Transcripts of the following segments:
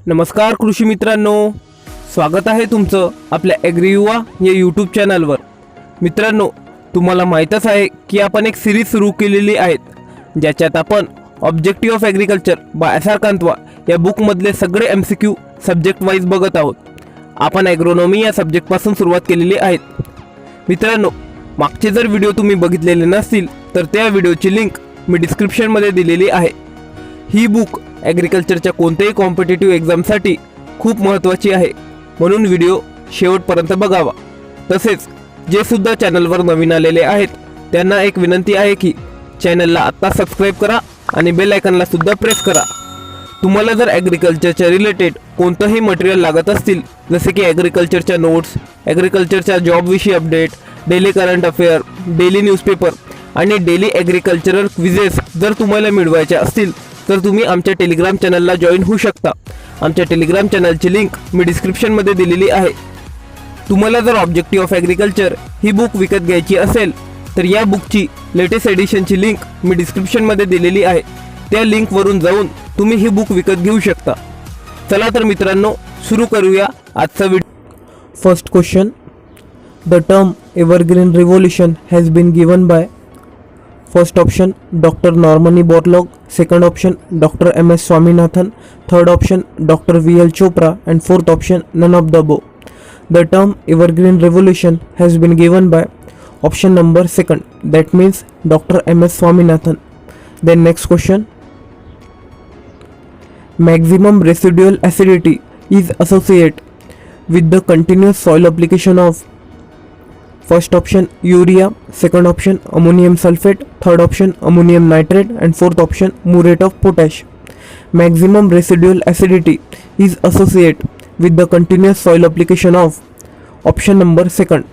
नमस्कार कृषी मित्रांनो, स्वागत आहे तुमचं आपल्या ॲग्रीयुवा या यूट्यूब चॅनलवर। मित्रांनो, तुम्हाला माहीतच आहे की आपण एक सिरीज सुरू केलेली आहे ज्याच्यात आपण objective of agriculture by S R Kantwa या बुकमधले सगळे MCQ सब्जेक्ट वाईज बघत आहोत। आपण ॲग्रोनॉमी या सब्जेक्टपासून सुरुवात केलेली आहे। मित्रांनो, मागचे जर व्हिडिओ तुम्ही बघितलेले नसतील तर त्या व्हिडिओची लिंक मी डिस्क्रिप्शनमध्ये दिलेली आहे। ही बुक ॲग्रिकल्चरच्या कोणत्याही कॉम्पिटिटिव्ह एक्झामसाठी खूप महत्त्वाची आहे, म्हणून व्हिडिओ शेवटपर्यंत बघावा। तसेच जे सुद्धा चॅनलवर नवीन आलेले आहेत त्यांना एक विनंती आहे की चॅनलला आत्ता सबस्क्राईब करा आणि बेल आयकॉनला सुद्धा प्रेस करा। तुम्हाला जर ॲग्रिकल्चरच्या रिलेटेड कोणतंही मटेरियल लागत असतील, जसे की ॲग्रिकल्चरच्या नोट्स, ॲग्रिकल्चरच्या जॉबविषयी update, daily current affair, daily newspaper आणि डेली ॲग्रिकल्चरल क्विजेस जर तुम्हाला मिळवायचे असतील तर तुम्ही आमच्या टेलिग्राम चॅनलला जॉईन होऊ शकता। आमच्या टेलिग्राम चॅनलची लिंक मी डिस्क्रिप्शनमध्ये दिलेली आहे। तुम्हाला जर objective of agriculture he book विकत घ्यायची असेल तर या बुकची लेटेस्ट एडिशनची लिंक मी डिस्क्रिप्शनमध्ये दिलेली आहे। त्या लिंकवरून जाऊन तुम्ही ही बुक विकत घेऊ शकता। चला तर मित्रांनो, सुरू करूया आजचा video. First question, the term evergreen revolution has been given by first option Dr. Normani Borlaug, second option Dr. M.S. Swaminathan, third option Dr. V.L. Chopra, and fourth option none of the above. The term evergreen revolution has been given by option number second, that means Dr. M.S. Swaminathan. Then next question, maximum residual acidity is associated with the continuous soil application of first option urea, second option ammonium sulfate, third option ammonium nitrate, and fourth option muriate of potash. Maximum residual acidity is associated with the continuous soil application of option number second,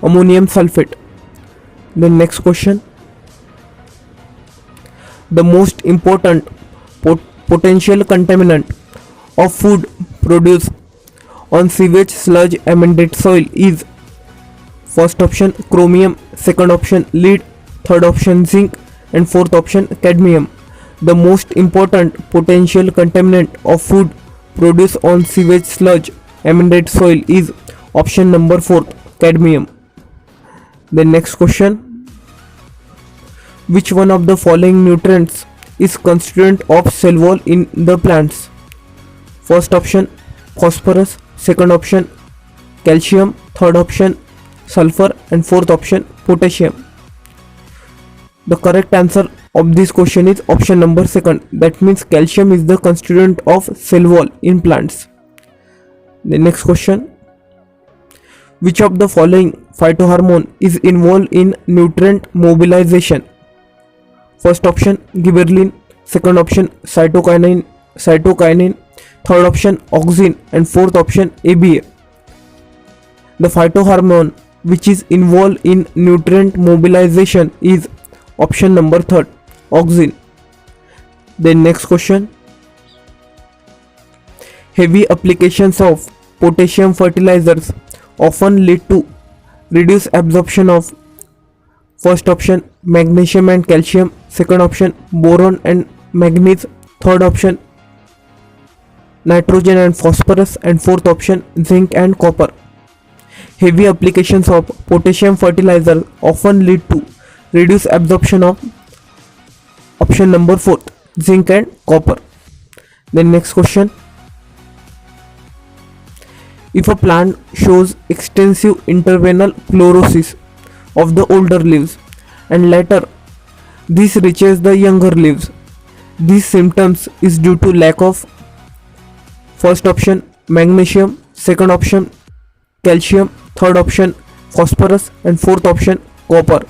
ammonium sulfate. The next question, the most important potential contaminant of food produced on sewage sludge amended soil is first option chromium, second option lead, third option zinc, and fourth option cadmium. The most important potential contaminant of food produced on sewage sludge amended soil is option number 4, cadmium. The next question, which one of the following nutrients is constituent of cell wall in the plants? First option phosphorus, second option calcium, third option sulfur, and fourth option potassium. The correct answer of this question is option number second, that means calcium is the constituent of cell wall in plants. The next question, which of the following phytohormone is involved in nutrient mobilization? First option gibberellin, second option cytokinin, third option auxin, and fourth option ABA. The phytohormone which is involved in nutrient mobilization is option number 3, auxin. Then next question, heavy applications of potassium fertilizers often lead to reduced absorption of first option magnesium and calcium, second option boron and manganese, third option nitrogen and phosphorus, and fourth option zinc and copper. Heavy applications of potassium fertilizer often lead to reduced absorption of option number 4, zinc and copper. Then next question, if a plant shows extensive interveinal chlorosis of the older leaves and later this reaches the younger leaves, these symptoms is due to lack of first option magnesium, second option calcium, third option phosphorus, and fourth option copper.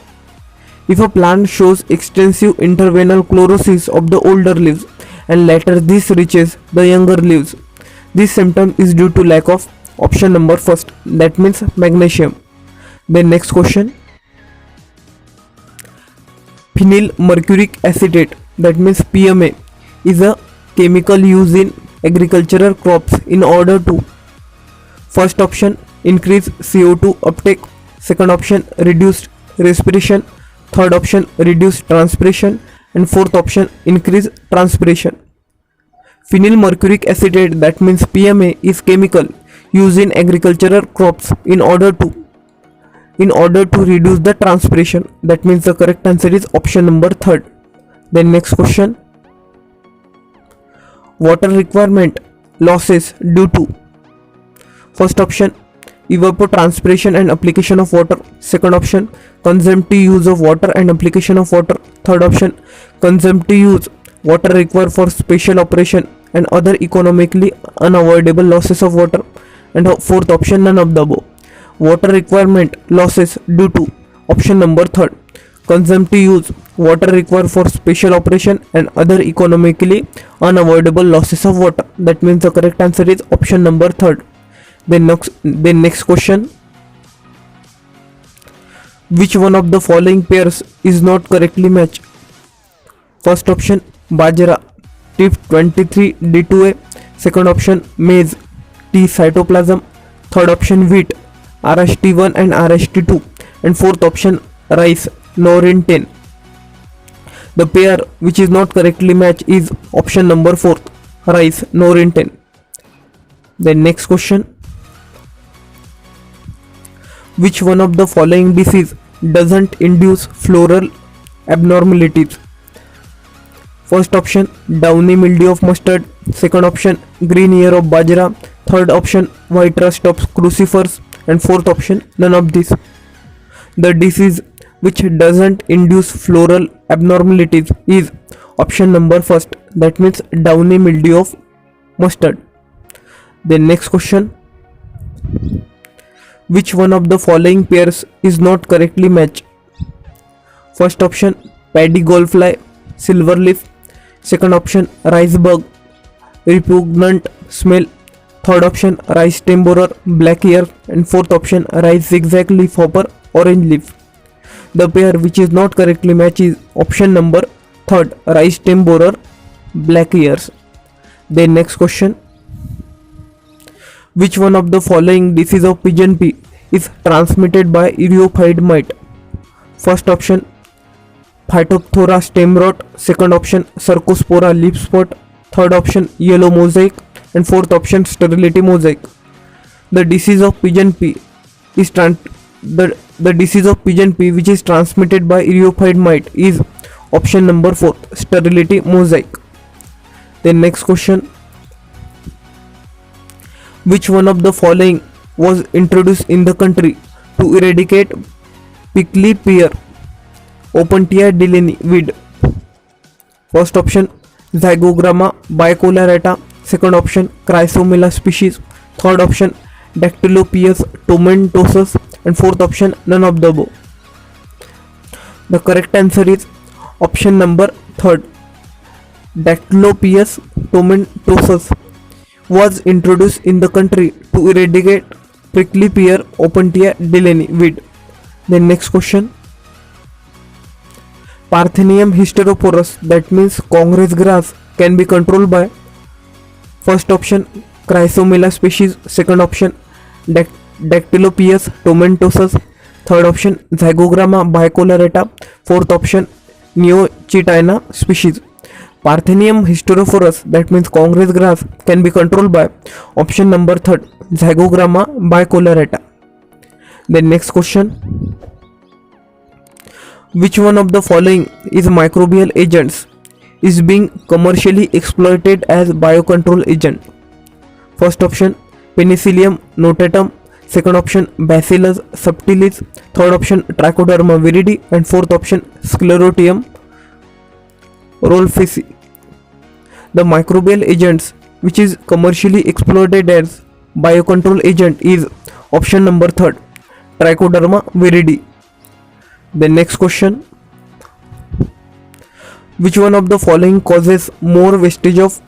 If a plant shows extensive interveinal chlorosis of the older leaves and later this reaches the younger leaves, this symptom is due to lack of option number first, that means magnesium. Then next question, phenyl mercuric acetate, that means PMA, is a chemical used in agricultural crops in order to first option increase CO2 uptake, second option reduced respiration, third option reduced transpiration, and fourth option increase transpiration. Phenyl mercuric acetate, that means PMA, is chemical used in agricultural crops in order to reduce the transpiration. That means the correct answer is option number third. Then next question. Water requirement losses due to, first option, evapotranspiration and application of water. Second option, consumptive use of water and application of water. Third option, consumptive use, water required for special operation and other economically unavoidable losses of water. And fourth option, none of the above. Water requirement losses due to, option number third, consumptive use, water required for special operation and other economically unavoidable losses of water. That means the correct answer is option number third. Then next question. Which one of the following pairs is not correctly matched? First option, bajra, TIF23D2A. Second option, maize, T cytoplasm. Third option, wheat, RST1 and RST2. And fourth option, rice, Norin 10. The pair which is not correctly matched is option number 4, rice, Norin 10. Then next question. Which one of the following disease doesn't induce floral abnormalities? First option, downy mildew of mustard. Second option, green ear of bajra. Third option, white rust of crucifers. And fourth option, none of these. The disease which doesn't induce floral abnormalities is option number first, that means downy mildew of mustard. Then next question. Which one of the following pairs is not correctly matched? First option, paddy goldfly, silver leaf. Second option, rice bug, repugnant smell. Third option, rice stem borer, black ear. And fourth option, rice zigzag leaf hopper, orange leaf. The pair which is not correctly matched is option number third, rice stem borer, black ears. Then next question. Which one of the following disease of pigeon pea is transmitted by eriophyid mite? First option, Phytophthora stem rot. Second option, Cercospora leaf spot. Third option, yellow mosaic. And fourth option, sterility mosaic. The disease of pigeon pea is the disease of pigeon pea which is transmitted by eriophyid mite is option number 4, sterility mosaic. Then next question. Which one of the following was introduced in the country to eradicate prickly pear, Opuntia delaney weed? First option, Zygogramma bicolorata. Second option, Chrysomela species. Third option, Dactylopius tomentosus. And fourth option, none of the above. The correct answer is option number third, Dactylopius tomentosus was introduced in the country to eradicate prickly pear, Opuntia delaney weed. Then next question. Parthenium hysteroporus, that means Congress grass, can be controlled by, first option, Chrysomela species. Second option, Dactylopius tomentosus. Third option, Zygogramma bicolorata. Fourth option, Neochitina species. Parthenium hysteroporus, that means Congress grass, can be controlled by option number third, Zygogramma bicolorata. Then next question. Which one of the following is microbial agents is being commercially exploited as biocontrol agent? First option, Penicillium notatum. Second option, Bacillus subtilis. Third option, Trichoderma viridi. And fourth option, Sclerotium rolfesi. The microbial agents which is commercially exploited as biocontrol agent is option number third, Trichoderma viridi. The next question. Which one of the following causes more wastages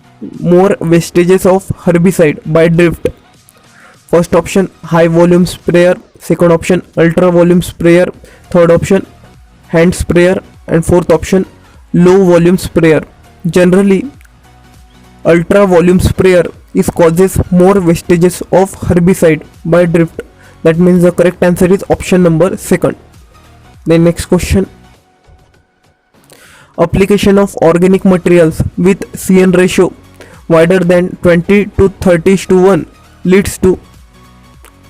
of herbicide by drift? First option, high volume sprayer. Second option, ultra volume sprayer. Third option, hand sprayer. And fourth option, low volume sprayer. Generally, ultra volume sprayer is causes more wastages of herbicide by drift. That means the correct answer is option number second. The next question. Application of organic materials with CN ratio wider than 20 to 30:1 leads to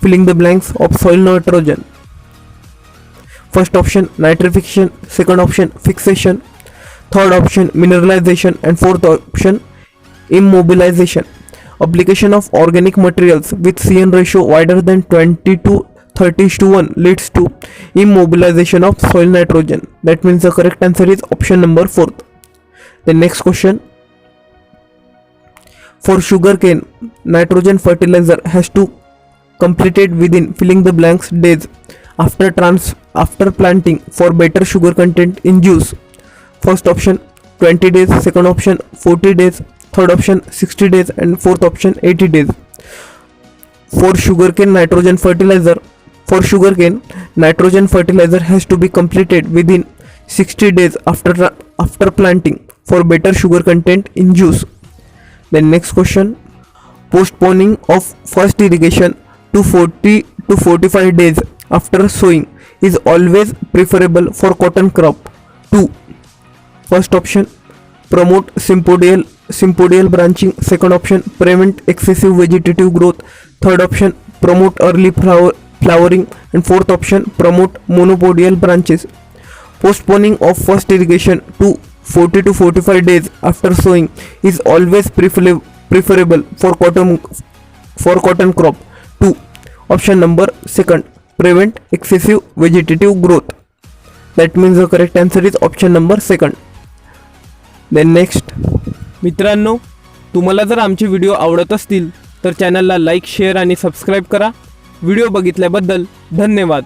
filling the blanks of soil nitrogen. First option nitrification, second option fixation, third option mineralization, and fourth option immobilization. Application of organic materials with CN ratio wider than 20 to 30:1 leads to immobilization of soil nitrogen. That means the correct answer is option number 4th. The next question, for sugarcane, nitrogen fertilizer has to completed within filling the blanks days after planting for better sugar content in juice. First option 20 days, second option 40 days, third option 60 days, and fourth option 80 days. For sugarcane nitrogen fertilizer has to be completed within 60 days after planting for better sugar content in juice. Then next question, postponing of first irrigation to 40 to 45 days after sowing is always preferable for cotton crop. 2. First option promote sympodial branching, second option prevent excessive vegetative growth, third option promote early flowering, and fourth option promote monopodial branches. Postponing of first irrigation to 40 to 45 days after sowing is always preferable for cotton crop. 2. Option number second, prevent excessive vegetative growth. That means the correct answer is option number second. Then next, मित्रांनो, तुम्हाला जर आमचे video आवडत असतील तर चॅनलला like, share आणि subscribe करा. व्हिडिओ बघितल्याबद्दल धन्यवाद.